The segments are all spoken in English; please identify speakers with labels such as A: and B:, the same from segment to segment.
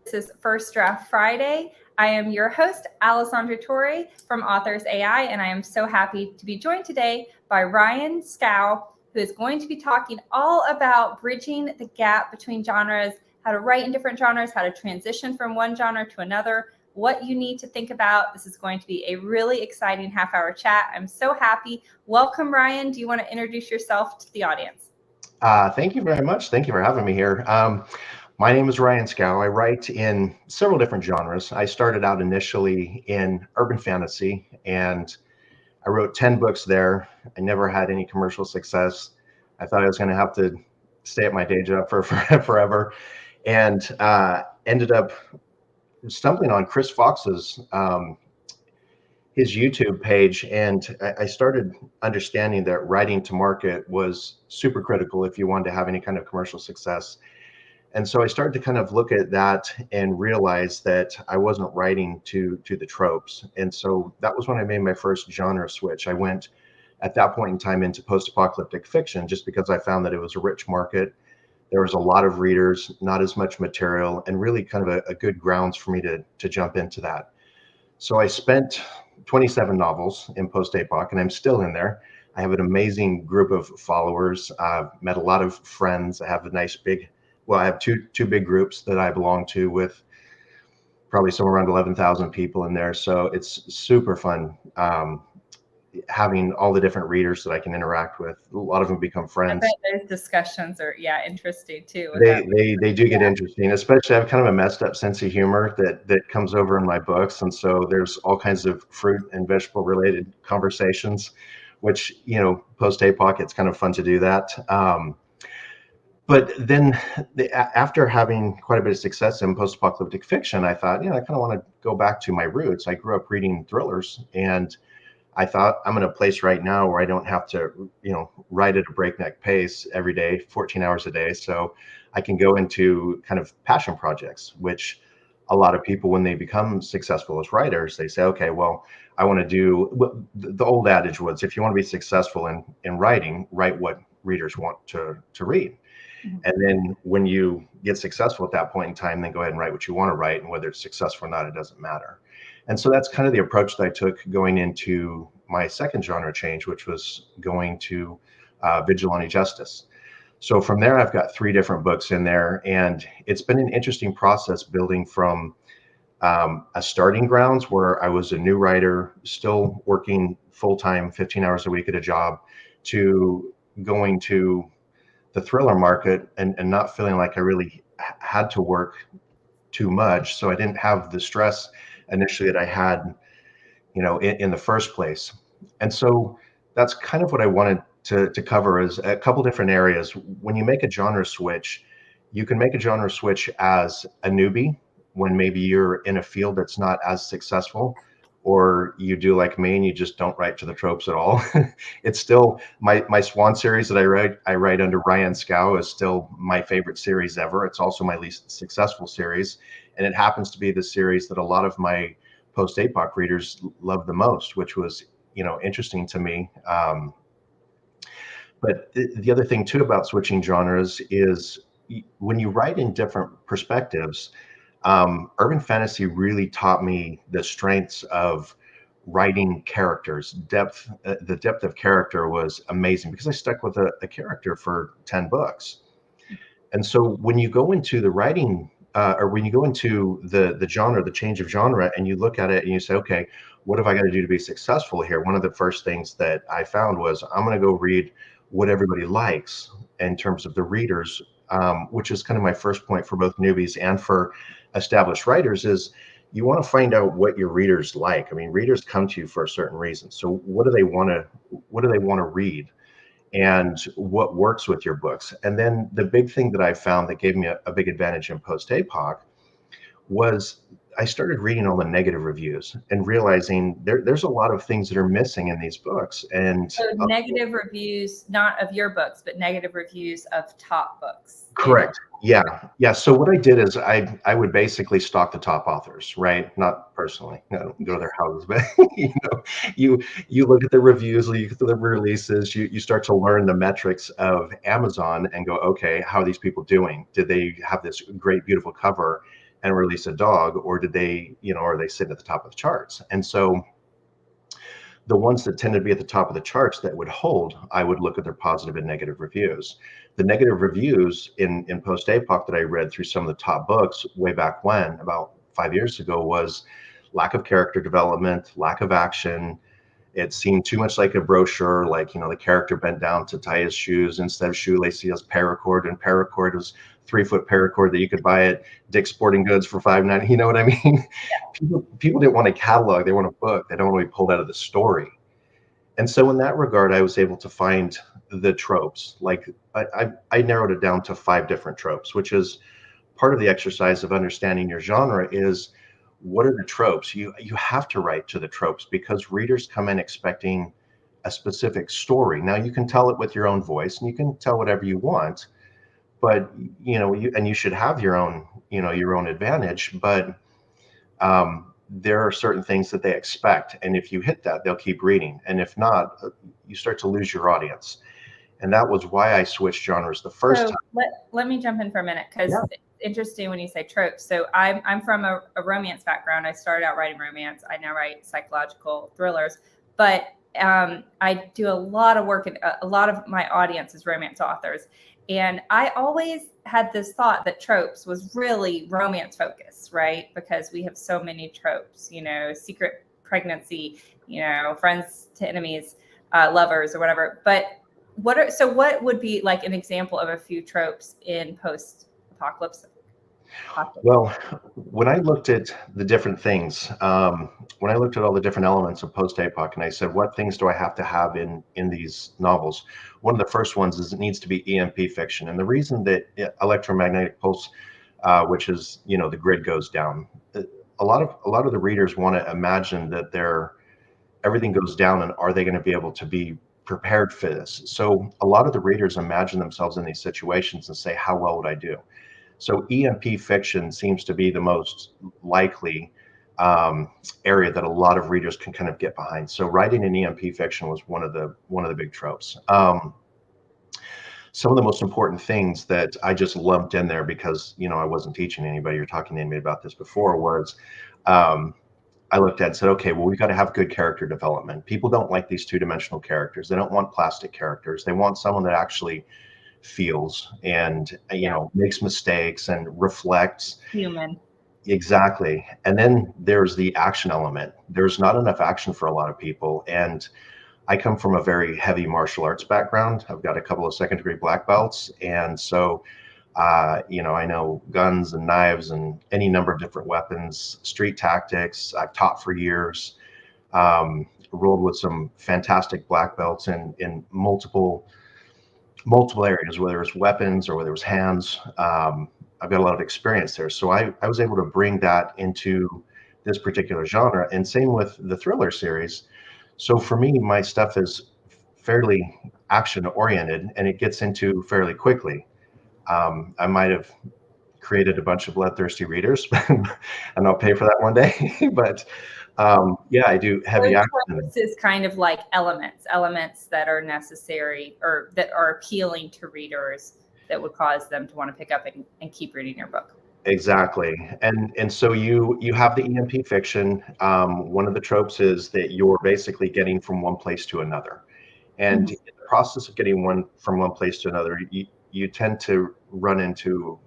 A: This is First Draft Friday. I am your host, Alessandra Torre from Authors AI, and I am so happy to be joined today by Ryan Schow, who is going to be talking all about bridging the gap between genres, how to write in different genres, how to transition from one genre to another, what you need to think about. This is going to be a really exciting half-hour chat. I'm so happy. Welcome, Ryan. Do you want to introduce yourself to the audience?
B: Thank you very much. Thank you for having me here. My name is Ryan Schow. I write in several different genres. I started out initially in urban fantasy, and I wrote 10 books there. I never had any commercial success. I thought I was going to have to stay at my day job for forever, and ended up stumbling on Chris Fox's his YouTube page, and I started understanding that writing to market was super critical if you wanted to have any kind of commercial success. And so I started to kind of look at that and realize that I wasn't writing to the tropes. And so that was when I made my first genre switch. I went at that point in time into post-apocalyptic fiction just because I found that it was a rich market. There was a lot of readers, not as much material, and really kind of a good grounds for me to jump into that. So I spent 27 novels in post-apoc, and I'm still in there. I have an amazing group of followers. I've met a lot of friends. I have a nice big, well, I have two big groups that I belong to with probably somewhere around 11,000 people in there. So it's super fun having all the different readers that I can interact with. A lot of them become friends.
A: I bet those discussions are, interesting too.
B: They do get interesting, especially I have kind of a messed up sense of humor that comes over in my books. And so there's all kinds of fruit and vegetable related conversations, which, post-apoc, it's kind of fun to do that. But then after having quite a bit of success in post-apocalyptic fiction, I thought, I kind of want to go back to my roots. I grew up reading thrillers, and I thought I'm in a place right now where I don't have to, write at a breakneck pace every day, 14 hours a day. So I can go into kind of passion projects, which a lot of people, when they become successful as writers, they say, okay, well, I want to do, the old adage was, if you want to be successful in writing, write what readers want to read. And then when you get successful at that point in time, then go ahead and write what you want to write. And whether it's successful or not, it doesn't matter. And so that's kind of the approach that I took going into my second genre change, which was going to vigilante justice. So from there, I've got 3 different books in there. And it's been an interesting process building from a starting grounds where I was a new writer, still working full-time, 15 hours a week at a job, to going to the thriller market and not feeling like I really had to work too much. So I didn't have the stress initially that I had, in the first place. And so that's kind of what I wanted to cover is a couple different areas. When you make a genre switch, you can make a genre switch as a newbie when maybe you're in a field that's not as successful, or you do like me and you just don't write to the tropes at all. It's still my Swan series that I write under Ryan Schow is still my favorite series ever. It's also my least successful series. And it happens to be the series that a lot of my post-apoc readers love the most, which was, interesting to me. But the other thing too about switching genres is when you write in different perspectives, urban fantasy really taught me the strengths of writing characters. The depth of character was amazing because I stuck with a character for 10 books. And so when you go into the writing, or when you go into the genre, the change of genre, and you look at it and you say, okay, what have I got to do to be successful here? One of the first things that I found was I'm going to go read what everybody likes in terms of the readers, which is kind of my first point for both newbies and for established writers, is you want to find out what your readers like. I mean, readers come to you for a certain reason. So what do they want to read, and what works with your books? And then the big thing that I found that gave me a big advantage in post-apoc was I started reading all the negative reviews and realizing there's a lot of things that are missing in these books. And
A: so negative reviews, not of your books, but negative reviews of top books.
B: Correct. Yeah. So what I did is I would basically stalk the top authors, right? Not personally, I don't go to their houses, but you look at the reviews, you look at the releases, you start to learn the metrics of Amazon and go, okay, how are these people doing? Did they have this great, beautiful cover? and release a dog, or did they, are they sitting at the top of the charts? And so the ones that tended to be at the top of the charts that would hold, I would look at their positive and negative reviews. The negative reviews in post-apoc that I read through some of the top books way back when, about 5 years ago, was lack of character development, lack of action. It seemed too much like a brochure, like, the character bent down to tie his shoes instead of shoelace, he has paracord, and paracord was 3-foot paracord that you could buy at Dick's Sporting Goods for $5.90. You know what I mean? Yeah. People didn't want a catalog, they want a book. They don't want to be pulled out of the story. And so in that regard, I was able to find the tropes. Like I narrowed it down to 5 different tropes, which is part of the exercise of understanding your genre. Is what are the tropes? You have to write to the tropes, because readers come in expecting a specific story. Now you can tell it with your own voice, and you can tell whatever you want, but you should have your own advantage. But there are certain things that they expect, and if you hit that, they'll keep reading, and if not, you start to lose your audience. And that was why I switched genres the first time.
A: Let me jump in for a minute, because it's interesting when you say tropes. So I'm from a romance background. I started out writing romance. I now write psychological thrillers, but I do a lot of work, and a lot of my audience is romance authors. And I always had this thought that tropes was really romance focused, right? Because we have so many tropes, secret pregnancy, friends to enemies, lovers, or whatever. But what would be like an example of a few tropes in post-apocalypse?
B: Well, when I looked at the different things, when I looked at all the different elements of post-apoc, and I said, what things do I have to have in these novels? One of the first ones is it needs to be EMP fiction. And the reason that electromagnetic pulse, which is, the grid goes down, a lot of the readers want to imagine that everything goes down, and are they going to be able to be prepared for this? So a lot of the readers imagine themselves in these situations and say, how well would I do? So EMP fiction seems to be the most likely area that a lot of readers can kind of get behind. So writing an EMP fiction was one of the big tropes. Some of the most important things that I just lumped in there, because I wasn't teaching anybody or talking to anybody about this before, was I looked at and said, okay, well, we've got to have good character development. People don't like these 2-dimensional characters. They don't want plastic characters. They want someone that actually feels and makes mistakes and reflects.
A: Human.
B: Exactly. And then there's the action element. There's not enough action for a lot of people, and I come from a very heavy martial arts background. I've got a couple of second-degree black belts, and so I know guns and knives and any number of different weapons, street tactics. I've taught for years, rolled with some fantastic black belts in multiple areas, whether it's weapons or whether it was hands. I've got a lot of experience there. So I was able to bring that into this particular genre, and same with the thriller series. So for me, my stuff is fairly action oriented, and it gets into fairly quickly. I might have created a bunch of bloodthirsty readers, and I'll pay for that one day. But I do heavy action.
A: This is kind of like elements that are necessary or that are appealing to readers that would cause them to want to pick up and keep reading your book.
B: Exactly. And so you have the EMP fiction. One of the tropes is that you're basically getting from one place to another. And in the process of getting from one place to another, you tend to run into,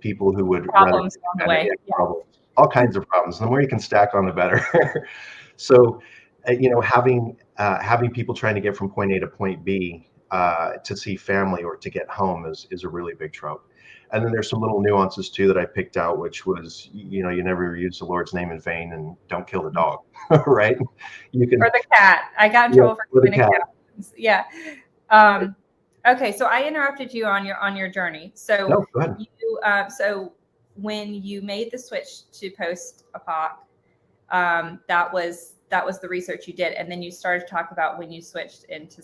B: people who would
A: problems on the way.
B: Problems, all kinds of problems. The more you can stack on, the better. So, having people trying to get from point A to point B to see family or to get home is a really big trope. And then there's some little nuances too that I picked out, which was, you never use the Lord's name in vain, and don't kill the dog, right? You can,
A: or the cat. I got in trouble for killing a cat. Yeah. Okay, so I interrupted you on your journey. So
B: no, go ahead.
A: So when you made the switch to post-apoc, that was the research you did, and then you started to talk about when you switched into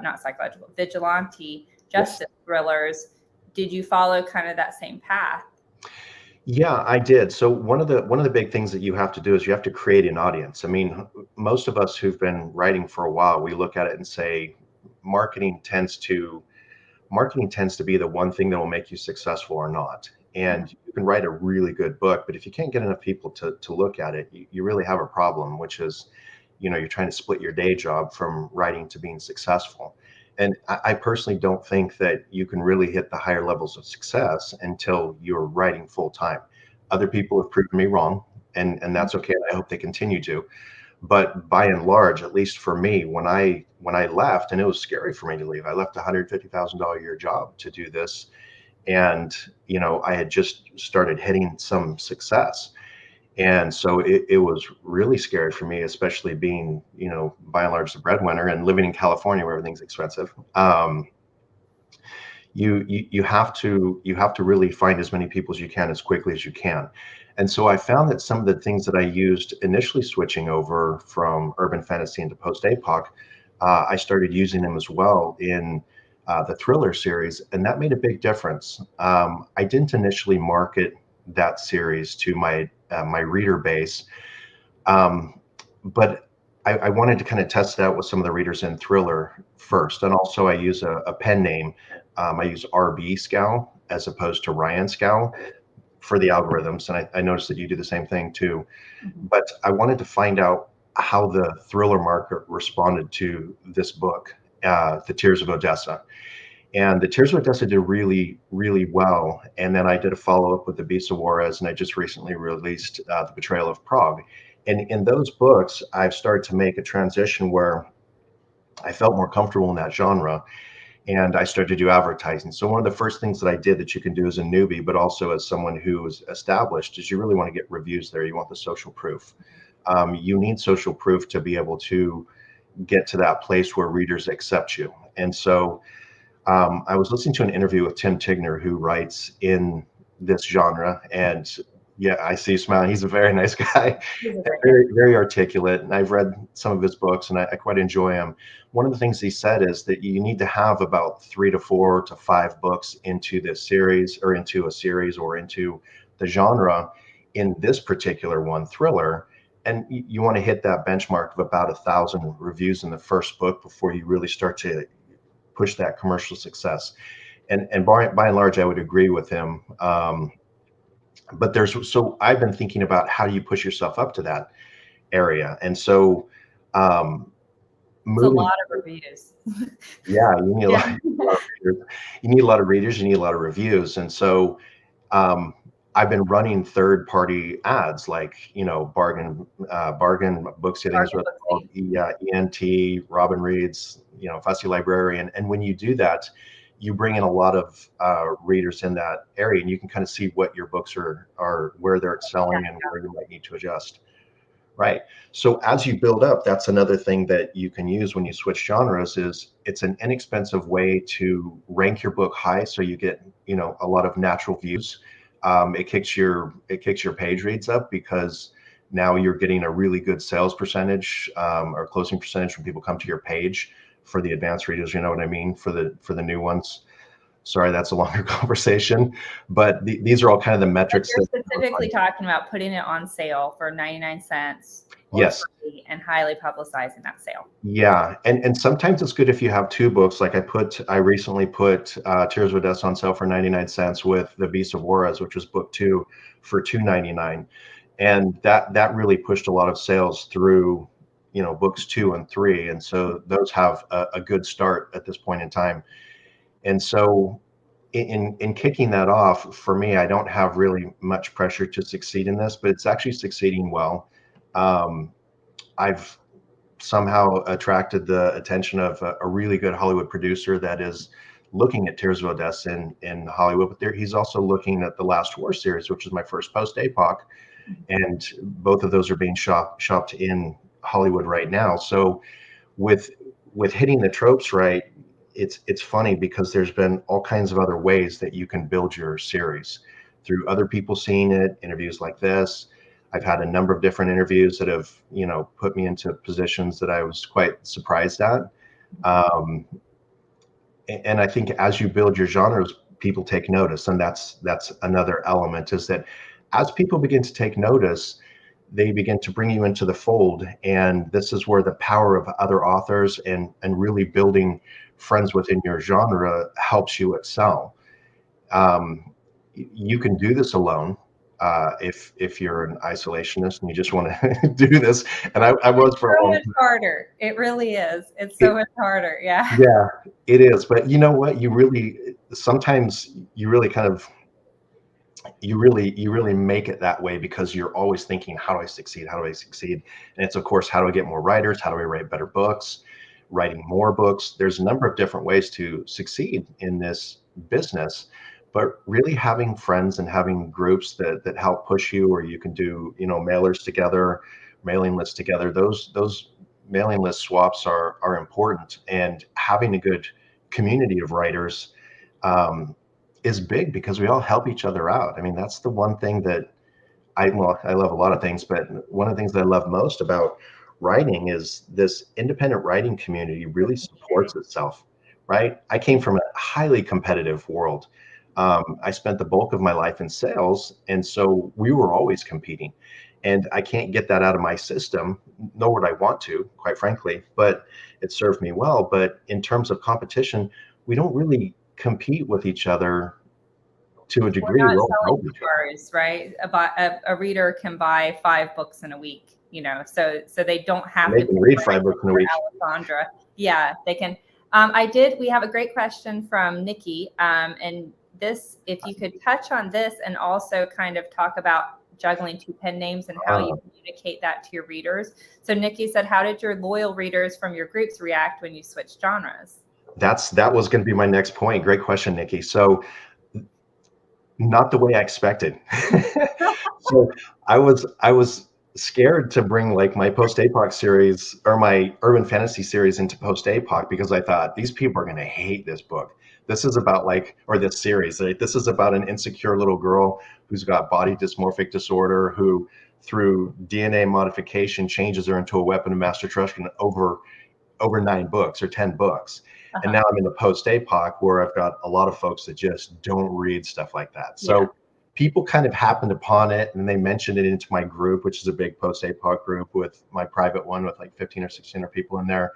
A: not psychological, vigilante justice thrillers. Did you follow kind of that same path?
B: Yeah, I did. So one of the big things that you have to do is you have to create an audience. I mean, most of us who've been writing for a while, we look at it and say, marketing tends to be the one thing that will make you successful or not. and you can write a really good book, but if you can't get enough people to look at it, you really have a problem, which is, you're trying to split your day job from writing to being successful. And I personally don't think that you can really hit the higher levels of success until you're writing full time. Other people have proven me wrong, and that's okay. I hope they continue to. But by and large, at least for me, when I left, and it was scary for me to leave, I left a $150,000 a year job to do this, and I had just started hitting some success, and so it was really scary for me, especially being by and large the breadwinner and living in California where everything's expensive. You have to really find as many people as you can as quickly as you can. And so I found that some of the things that I used initially switching over from urban fantasy into post-apoc, I started using them as well in the thriller series, and that made a big difference. I didn't initially market that series to my reader base, but I wanted to kind of test it out with some of the readers in thriller first, and also I use a pen name. I use RB Schow as opposed to Ryan Schow for the algorithms, and I noticed that you do the same thing too. But I wanted to find out how the thriller market responded to this book, The Tears of Odessa. And The Tears of Odessa did really, really well. And then I did a follow-up with The Beast of Juarez, and I just recently released The Betrayal of Prague. And in those books, I've started to make a transition where I felt more comfortable in that genre, and I started to do advertising. So one of the first things that I did that you can do as a newbie, but also as someone who is established, is you really want to get reviews there. You want the social proof. You need social proof to be able to get to that place where readers accept you. And so I was listening to an interview with Tim Tigner, who writes in this genre, and yeah, I see you smiling. He's a very nice guy, very, very articulate, and I've read some of his books, and I quite enjoy him. One of the things he said is that you need to have about 3 to 4 to 5 books into this series, or into a series, or into the genre. In this particular one, thriller, and you want to hit that benchmark of about 1,000 reviews in the first book before you really start to push that commercial success. And by and large, I would agree with him. But so I've been thinking about how do you push yourself up to that area. And so
A: it's a lot of reviews.
B: Yeah, you need a lot of readers. You need a lot of readers, you need a lot of reviews. And so I've been running third-party ads, like Bargain Books, I think is what it's called, ENT, Robin Reed's, Fussy Librarian. And when you do that, you bring in a lot of readers in that area, and you can kind of see what your books are where they're excelling and where you might need to adjust. Right. So as you build up, that's another thing that you can use when you switch genres. Is it's an inexpensive way to rank your book high, so you get a lot of natural views. It kicks your page reads up, because now you're getting a really good sales percentage or closing percentage when people come to your page. For the advanced readers, you know what I mean. For the new ones, sorry, that's a longer conversation, but these are all kind of the metrics.
A: But you're specifically talking about putting it on sale for 99 cents.
B: Yes.
A: And highly publicizing that sale.
B: Yeah, and sometimes it's good if you have 2 books. Like I recently put Tears of Odessa on sale for 99 cents with The Beast of Juarez, which was book 2, for $2.99, and that really pushed a lot of sales through books 2 and 3, and so those have a good start at this point in time. And so in kicking that off, for me, I don't have really much pressure to succeed in this, but it's actually succeeding well. I've somehow attracted the attention of a really good Hollywood producer that is looking at Tears of Odessa in Hollywood, but he's also looking at the Last War series, which is my first post-apoc, and both of those are being shopped in Hollywood right now. So with hitting the tropes right, it's funny because there's been all kinds of other ways that you can build your series through other people seeing it, interviews like this. I've had a number of different interviews that have, put me into positions that I was quite surprised at. And I think as you build your genres, people take notice, and that's another element, is that as people begin to take notice, they begin to bring you into the fold. And this is where the power of other authors and really building friends within your genre helps you excel. you can do this alone. If you're an isolationist and you just want to do this, and I was for a
A: so
B: long
A: much
B: time.
A: harder. It really is. It's so much harder. Yeah.
B: Yeah, it is. But you know what? Sometimes you really kind of, you really make it that way because you're always thinking, how do I succeed? How do I succeed? And it's, of course, how do I get more writers? How do I write better books? Writing more books. There's a number of different ways to succeed in this business, but really having friends and having groups that help push you, or you can do, mailers together, mailing lists together. Those mailing list swaps are important, and having a good community of writers um, is big because we all help each other out. I mean, that's the one thing that I love a lot of things, but one of the things that I love most about writing is this independent writing community really supports itself, right? I came from a highly competitive world. I spent the bulk of my life in sales, and so we were always competing. And I can't get that out of my system, nor would I want to, quite frankly, but it served me well. But in terms of competition, we don't really compete with each other to a
A: We're
B: degree. We
A: not
B: all
A: selling
B: help each other.
A: cars, right? A reader can buy 5 books in a week, so they don't have
B: And they
A: to
B: can
A: be
B: read
A: like
B: 5 books in a week.
A: Alessandra. Yeah, they can. We have a great question from Nikki. And this, if you could touch on this and also kind of talk about juggling 2 pen names and how you communicate that to your readers. So Nikki said, how did your loyal readers from your groups react when you switched genres?
B: That was going to be my next point. Great question, Nikki. So not the way I expected. So I was scared to bring like my post-apoc series or my urban fantasy series into post-apoc because I thought these people are going to hate this book. This is about or this series. Right? This is about an insecure little girl who's got body dysmorphic disorder who, through DNA modification, changes her into a weapon of mass destruction over 9 books or 10 books. And now I'm in the post-apoc where I've got a lot of folks that just don't read stuff like that. So people kind of happened upon it and they mentioned it into my group, which is a big post-apoc group with my private one with like 15 or 16 people in there.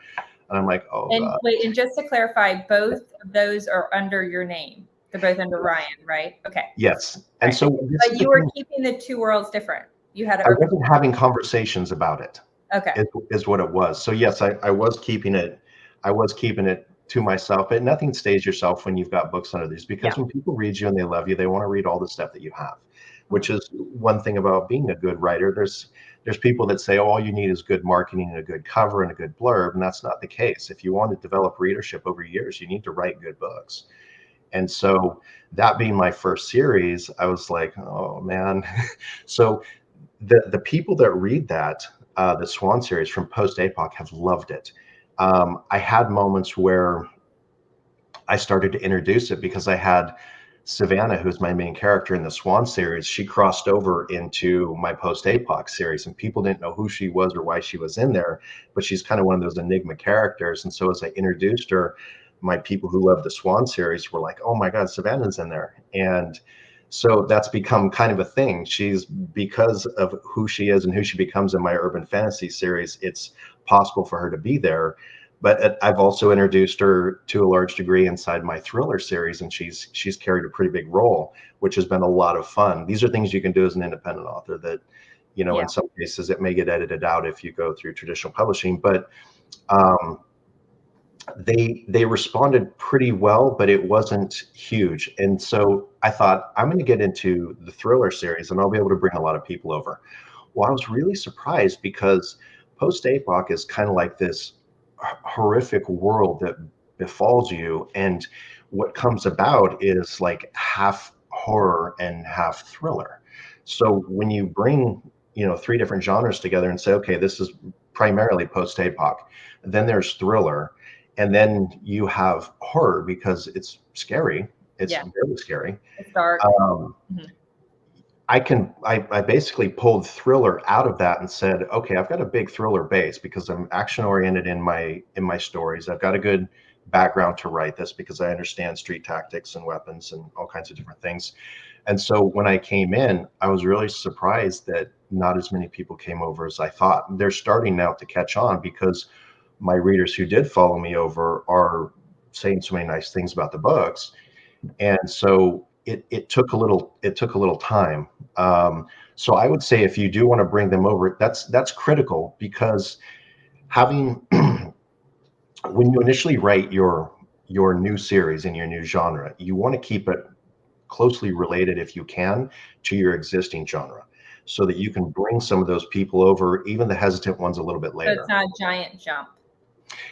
B: And I'm like, oh
A: And
B: God.
A: wait, and just to clarify, both of those are under your name. They're both under Ryan, right? Okay.
B: Yes. And
A: Right.
B: so
A: But you were keeping the 2 worlds different. You had
B: I wasn't having conversations about it.
A: Okay.
B: Is what it was. So yes, I was keeping it. I was keeping it to myself. But nothing stays yourself when you've got books under these, because when people read you and they love you, they want to read all the stuff that you have. Which is one thing about being a good writer. There's people that say, oh, all you need is good marketing and a good cover and a good blurb, and that's not the case. If you want to develop readership over years, you need to write good books. And so that being my first series, I was like, oh man. So the people that read that, the Swan series from post-apoc, have loved it. I had moments where I started to introduce it because I had Savannah, who's my main character in the Swan series. She crossed over into my post-apoc series, and people didn't know who she was or why she was in there, but she's kind of one of those enigma characters. And so as I introduced her, my people who love the Swan series were like, oh my God, Savannah's in there. And so that's become kind of a thing. Because of who she is and who she becomes in my urban fantasy series, it's possible for her to be there. But I've also introduced her to a large degree inside my thriller series, and she's carried a pretty big role, which has been a lot of fun. These are things you can do as an independent author that, in some cases it may get edited out if you go through traditional publishing, but they responded pretty well, but it wasn't huge. And so I thought, I'm going to get into the thriller series and I'll be able to bring a lot of people over. Well, I was really surprised because post-apoc is kind of like this horrific world that befalls you, and what comes about is like half horror and half thriller. So when you bring 3 different genres together and say, okay, this is primarily post-apoc, then there's thriller, and then you have horror because it's scary. It's very scary.
A: It's dark.
B: I basically pulled thriller out of that and said, okay, I've got a big thriller base because I'm action oriented in my stories. I've got a good background to write this because I understand street tactics and weapons and all kinds of different things. And so when I came in, I was really surprised that not as many people came over as I thought. They're starting now to catch on because my readers who did follow me over are saying so many nice things about the books. And so it took a little time. So I would say if you do want to bring them over, that's critical, because having when you initially write your new series in your new genre, you want to keep it closely related, if you can, to your existing genre, so that you can bring some of those people over, even the hesitant ones, a little bit
A: So
B: later.
A: it's not a giant jump.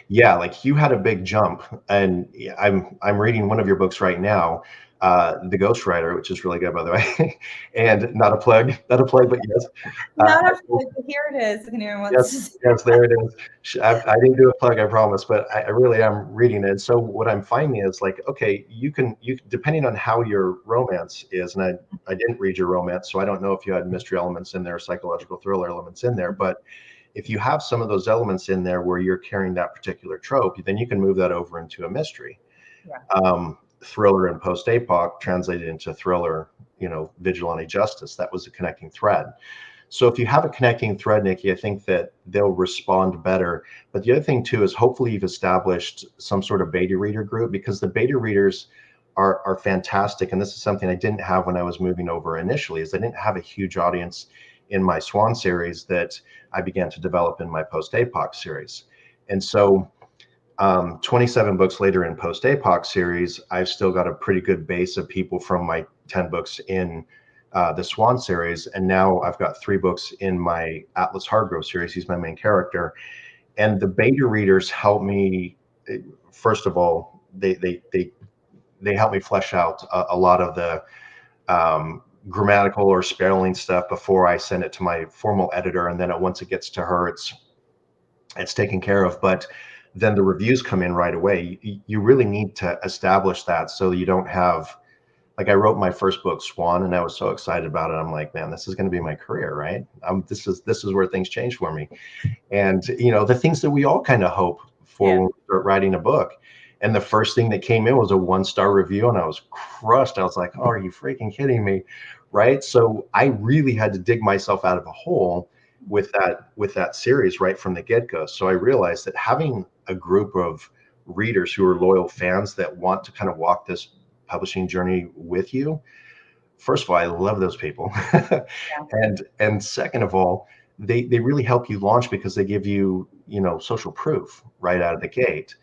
B: Yeah, like you had a big jump, and I'm reading one of your books right now, The Ghostwriter, which is really good, by the way, and not a plug, but yes,
A: Not a plug, but here it is. If anyone wants to see.
B: yes, there it is. I didn't do a plug, I promise, but I really am reading it. So what I'm finding is like, okay, you depending on how your romance is, and I didn't read your romance, so I don't know if you had mystery elements in there, psychological thriller elements in there, but if you have some of those elements in there where you're carrying that particular trope, then you can move that over into a mystery.
A: Yeah.
B: Thriller and post-apoc translated into thriller, vigilante justice. That was a connecting thread. So if you have a connecting thread, Nikki, I think that they'll respond better. But the other thing too is hopefully you've established some sort of beta reader group, because the beta readers are fantastic. And this is something I didn't have when I was moving over initially, is I didn't have a huge audience in my Swan series that I began to develop in my post-apoc series. And so 27 books later in post-apoc series, I've still got a pretty good base of people from my 10 books in the Swan series. And now I've got 3 books in my Atlas Hargrove series. He's my main character. And the beta readers help me, first of all, they help me flesh out a lot of the grammatical or spelling stuff before I send it to my formal editor. And then once it gets to her, it's taken care of. But then the reviews come in right away. You really need to establish that, so you don't have, like, I wrote my first book, Swan, and I was so excited about it. I'm like, man, this is going to be my career, right? This is where things change for me. And the things that we all kind of hope for when we start writing a book. And the first thing that came in was a 1-star review, and I was crushed. I was like, oh, are you freaking kidding me? Right? So I really had to dig myself out of a hole with that series right from the get-go. So I realized that having a group of readers who are loyal fans that want to kind of walk this publishing journey with you, first of all, I love those people. And second of all, they really help you launch, because they give you, social proof right out of the gate.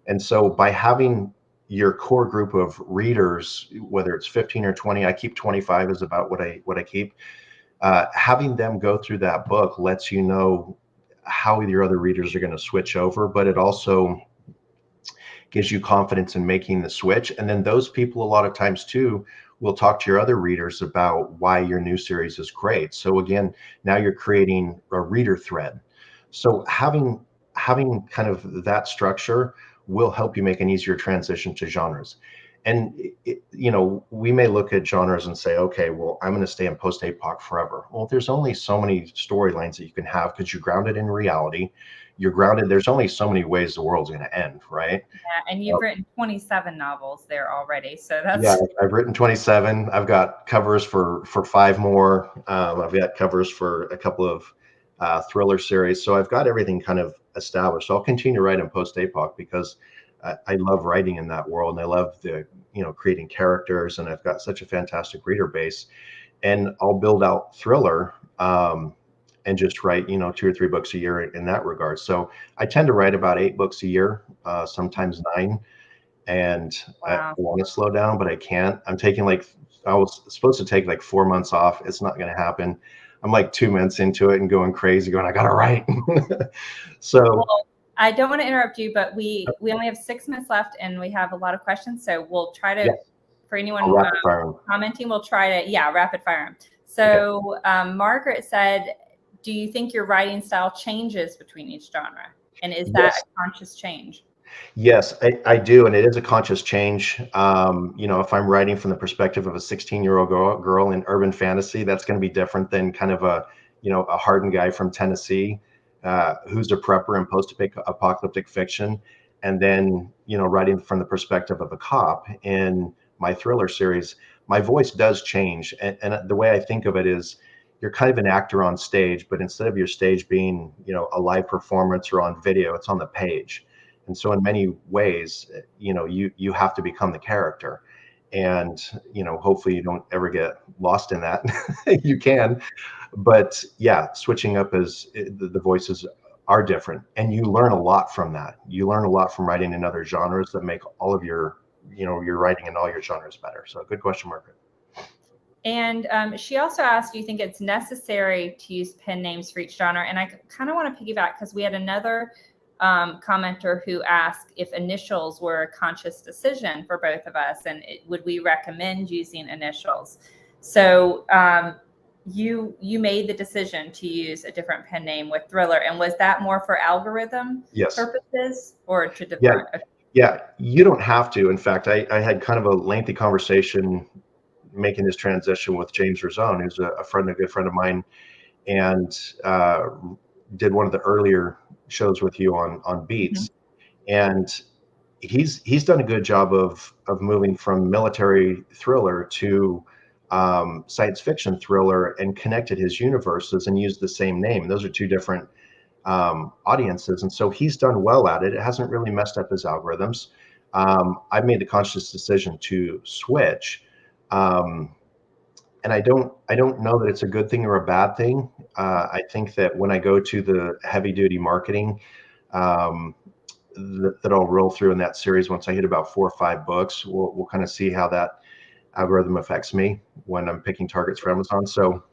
B: And so by having your core group of readers, whether it's 15 or 20, I keep 25 is about what I keep. Having them go through that book lets you know how your other readers are going to switch over, but it also gives you confidence in making the switch. And then those people, a lot of times too, will talk to your other readers about why your new series is great. So again, now you're creating a reader thread. So having kind of that structure will help you make an easier transition to genres. And we may look at genres and say, okay, well, I'm going to stay in post-apoc forever. Well, there's only so many storylines that you can have, because you're grounded in reality. You're grounded. There's only so many ways the world's going to end, right?
A: Yeah, and you've written 27 novels there already, so that's
B: Yeah. I've written 27. I've got covers for 5 more. I've got covers for a couple of thriller series. So I've got everything kind of established. So I'll continue to write in post-apoc, because I love writing in that world, and I love creating characters, and I've got such a fantastic reader base. And I'll build out thriller and just write 2 or 3 books a year in that regard. So I tend to write about 8 books a year, sometimes 9. And I want to slow down, but I can't. I was supposed to take like 4 months off. It's not going to happen. I'm like 2 months into it and going crazy, going, I got to write. So
A: well, I don't want to interrupt you, but we only have 6 minutes left, and we have a lot of questions. So we'll try to, for anyone commenting, we'll try to, rapid fire them. So Margaret said, do you think your writing style changes between each genre? And is that a conscious change?
B: Yes, I do. And it is a conscious change. If I'm writing from the perspective of a 16-year-old girl in urban fantasy, that's going to be different than kind of a hardened guy from Tennessee who's a prepper in post-apocalyptic fiction. And then, writing from the perspective of a cop in my thriller series, my voice does change. And the way I think of it is, you're kind of an actor on stage, but instead of your stage being, a live performance or on video, it's on the page. And so in many ways, you have to become the character. And, hopefully you don't ever get lost in that. You can, but yeah, switching up the voices are different, and you learn a lot from that. You learn a lot from writing in other genres that make all of your writing in all your genres better. So good question, Margaret.
A: And she also asked, do you think it's necessary to use pen names for each genre? And I kind of want to piggyback, because we had another commenter who asked if initials were a conscious decision for both of us, and would we recommend using initials? So you made the decision to use a different pen name with Thriller, and was that more for algorithm purposes or to define?
B: Yeah, you don't have to. In fact, I had kind of a lengthy conversation making this transition with James Razone, who's a good friend of mine, and did one of the earlier shows with you on Beats. And he's done a good job of moving from military thriller to science fiction thriller, and connected his universes and used the same name. Those are two different audiences, and so he's done well at it. It hasn't really messed up his algorithms. I've made the conscious decision to switch, and I don't know that it's a good thing or a bad thing. I think that when I go to the heavy duty marketing that I'll roll through in that series, once I hit about 4 or 5 books, we'll kind of see how that algorithm affects me when I'm picking targets for Amazon. So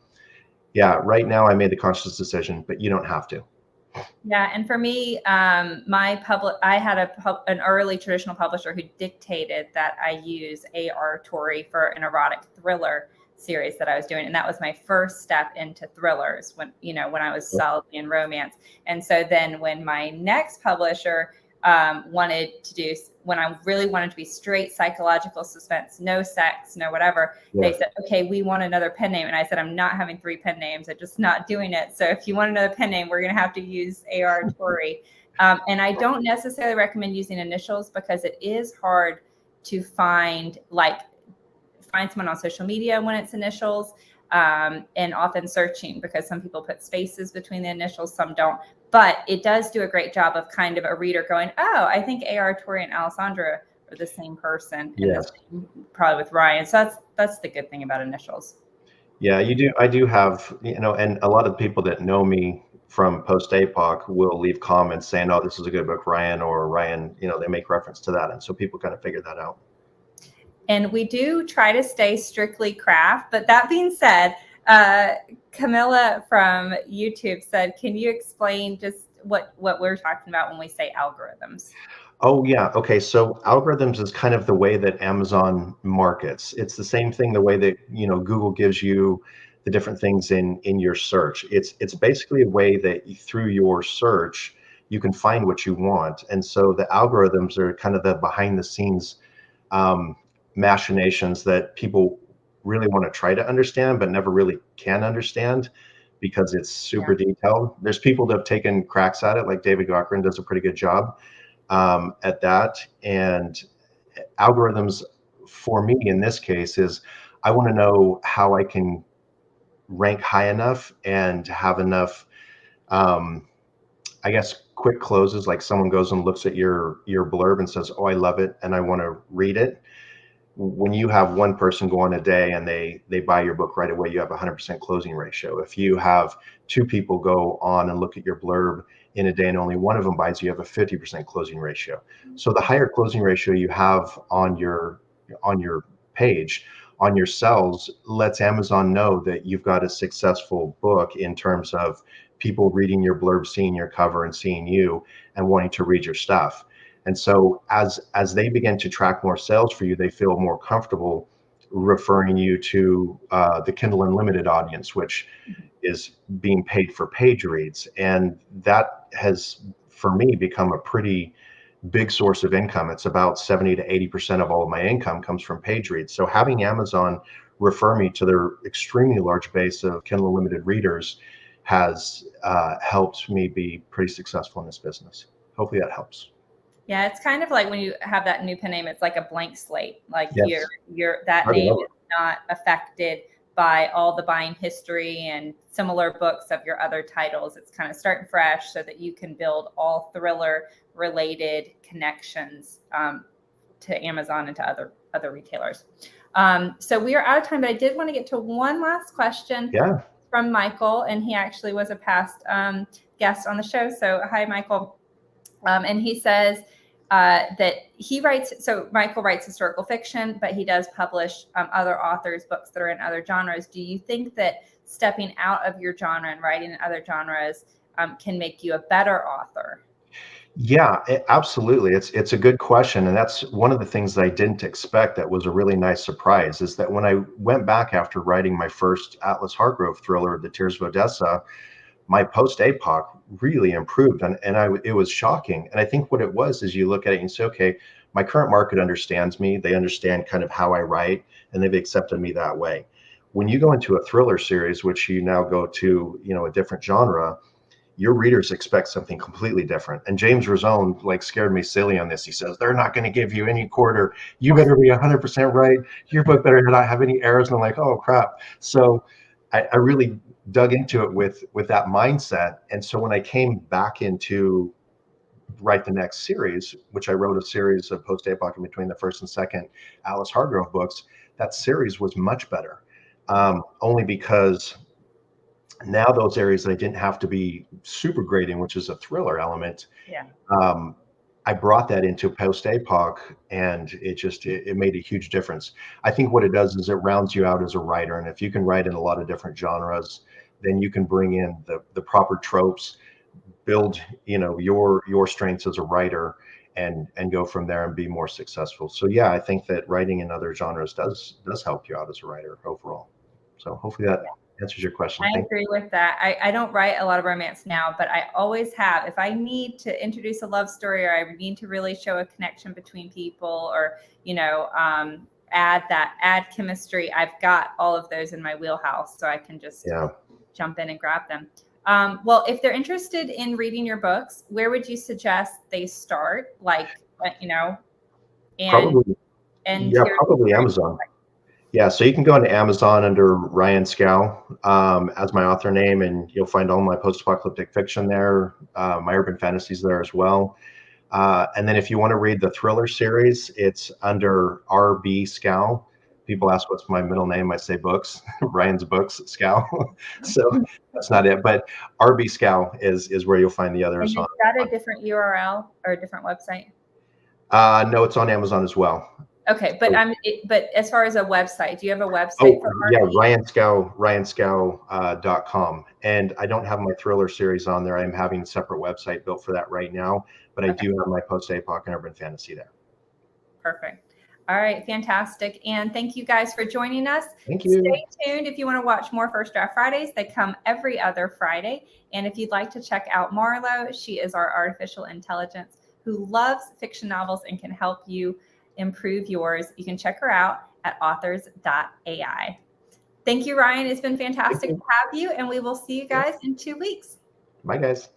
B: yeah, right now I made the conscious decision, but you don't have to.
A: Yeah, and for me, I had an early traditional publisher who dictated that I use A.R. Torrey for an erotic thriller series that I was doing, and that was my first step into thrillers when I was solidly in romance. And so then when my next publisher wanted to do, when I really wanted to be straight psychological suspense, no sex, no whatever, they said, okay, we want another pen name. And I said, I'm not having 3 pen names. I'm just not doing it. So if you want another pen name, we're going to have to use A.R. Torrey. And I don't necessarily recommend using initials, because it is hard to find someone on social media when it's initials, and often searching, because some people put spaces between the initials, some don't. But it does do a great job of kind of a reader going, oh, I think A.R. Torrey and Alessandra are the same person.
B: Yes.
A: Probably with Ryan. So that's the good thing about initials.
B: Yeah, you do. I do have, and a lot of people that know me from post-apoc will leave comments saying, oh, this is a good book, Ryan, or Ryan, they make reference to that. And so people kind of figure that out.
A: And we do try to stay strictly craft. But that being said, Camilla from YouTube said, can you explain just what we're talking about when we say algorithms?
B: Oh, yeah. Okay. So algorithms is kind of the way that Amazon markets. It's the same thing, the way that, Google gives you the different things in your search. It's basically a way that through your search, you can find what you want. And so the algorithms are kind of the behind the scenes machinations that people really want to try to understand, but never really can understand, because it's super detailed. There's people that have taken cracks at it, like David Cochran does a pretty good job at that. And algorithms for me in this case is, I want to know how I can rank high enough and have enough, I guess, quick closes. Like someone goes and looks at your blurb and says, oh, I love it, and I want to read it. When you have one person go on a day and they buy your book right away, you have a 100% closing ratio. If you have 2 people go on and look at your blurb in a day and only one of them buys, you have a 50% closing ratio. So the higher closing ratio you have on your page, on your cells, lets Amazon know that you've got a successful book in terms of people reading your blurb, seeing your cover and seeing you and wanting to read your stuff. And so as they begin to track more sales for you, they feel more comfortable referring you to the Kindle Unlimited audience, which is being paid for page reads. And that has, for me, become a pretty big source of income. It's about 70 to 80% of all of my income comes from page reads. So having Amazon refer me to their extremely large base of Kindle Unlimited readers has helped me be pretty successful in this business. Hopefully that helps.
A: Yeah, it's kind of like when you have that new pen name, it's like a blank slate. Like
B: Yes.
A: that name is not affected by all the buying history and similar books of your other titles. It's kind of starting fresh so that you can build all thriller related connections to Amazon and to other other retailers. So we are out of time, but I did want to get to one last question from Michael, and he actually was a past guest on the show. So hi, Michael. And he says that he writes, so Michael writes historical fiction, but he does publish other authors' books that are in other genres. Do you think that stepping out of your genre and writing in other genres can make you a better author?
B: Yeah, absolutely. It's a good question. And that's one of the things that I didn't expect that was a really nice surprise, is that when I went back after writing my first Atlas Hargrove thriller, The Tears of Odessa, my post-apoc really improved. And it was shocking. And I think what it was is you look at it and you say, okay, my current market understands me. They understand kind of how I write, and they've accepted me that way. When you go into a thriller series, which you now go to, a different genre, your readers expect something completely different. And James Razone scared me silly on this. He says, they're not going to give you any quarter. You better be 100% right. Your book better not have any errors. And I'm like, oh crap. So I really dug into it with that mindset. And so when I came back into write the next series, which I wrote a series of post-apoc in between the first and second Atlas Hargrove books, that series was much better. Only because now those areas that I didn't have to be super great in, which is a thriller element, I brought that into post-apoc, and it made a huge difference. I think what it does is it rounds you out as a writer, and if you can write in a lot of different genres, then you can bring in the proper tropes, build your strengths as a writer, and go from there and be more successful. So yeah, I think that writing in other genres does help you out as a writer overall. So hopefully that answers your question.
A: I agree with that. I don't write a lot of romance now, but I always have. If I need to introduce a love story, or I need to really show a connection between people, or add chemistry, I've got all of those in my wheelhouse, so I can just jump in and grab them. Well, if they're interested in reading your books, where would you suggest they start?
B: Probably Amazon. Yeah, so you can go into Amazon under Ryan Schow as my author name, and you'll find all my post-apocalyptic fiction there, my urban fantasies there as well. And then if you want to read the thriller series, it's under R.B. Schow. People ask what's my middle name. I say books, Ryan's Books, Schow. So that's not it. But R.B. Schow is where you'll find the others.
A: And is that a different URL or a different website?
B: No, it's on Amazon as well.
A: Okay, but but as far as a website, do you have a website?
B: RyanSchow.com. And I don't have my thriller series on there. I'm having a separate website built for that right now, but I do have my post-apoc and urban fantasy there.
A: Perfect. All right, fantastic. And thank you guys for joining us.
B: Thank you.
A: Stay tuned if you want to watch more First Draft Fridays. They come every other Friday. And if you'd like to check out Marlo, she is our artificial intelligence who loves fiction novels and can help you improve yours. You can check her out at authors.ai. Thank you, Ryan. It's been fantastic to have you, and we will see you guys in 2 weeks.
B: Bye, guys.